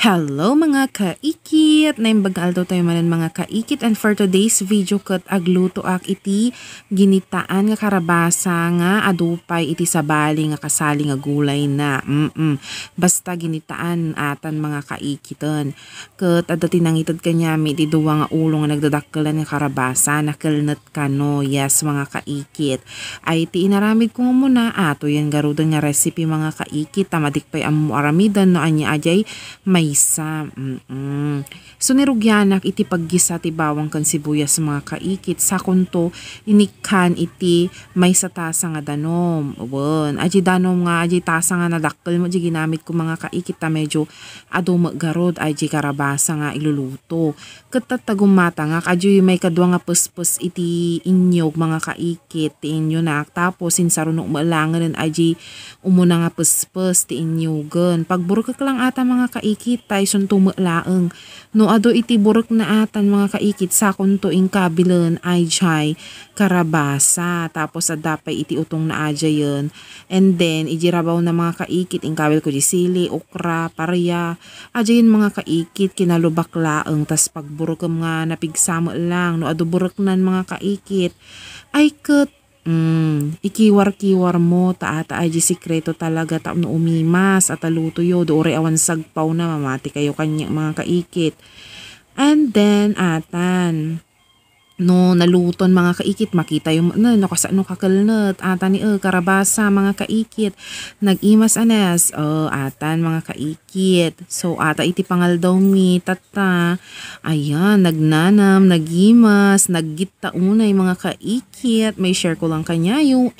Hello mga kaikit! Naimbagal daw tayo manan mga kaikit, and for today's video kat agluto ak iti ginitaan nga karabasa nga adupay iti sabali nga kasali nga gulay na. Basta ginitaan atan mga kaikitan. Kat adati nangitad kanyami iti duwa nga ulo nga nagdadakkelan nga karabasa nakelnet kano. Yes mga kaikit. Ay iti inaramid ko nga muna ato yan garudan nga recipe mga kaikit. Tamadikpay amu aramidan no anya ajay may isa. So nirugyanak iti paggisa ti bawang kan sibuyas mga kaikit. Sa kunto inikan iti may sa tasa nga danom. Uwan. Aji danom nga aji tasa nga nadakkel mo. Aji ginamit ko mga kaikit ta medyo ado maggarod. Aji karabasa nga iluluto. Katat tagumata nga aji may kadwa nga puspus iti inyog mga kaikit. Ti inyo na. Tapos sinsarunok maalangan aji umuna nga puspus ti inyogan. Pagburok lang ata mga kaikit tay sun tumalaeng. No ado iti burok na atan mga kaikit sa kunto ing kabilan ay jay karabasa. Tapos adapay iti utong na aja yun. And then ijirabaw na mga kaikit ing kabil ko di sili, okra, parya. Aja yun mga kaikit kinalubak laeng. Tas pagburok nga napigsama lang. No ado burok nan mga kaikit ay ket ikiwar-kiwar mo taata ay sikreto talaga ta no umimas at aluto yo doore awan sagpaw na mamati kayo kanya mga kaikit. And then atan no naluton mga kaikit makita yung no kasano kakelnet atan ni karabasa mga kaikit nagimas anes atan mga kaikit. So ata iti pangal daw mi tata ayan nagnanam nagimas naggita unay mga kaikit may share ko lang kanya yung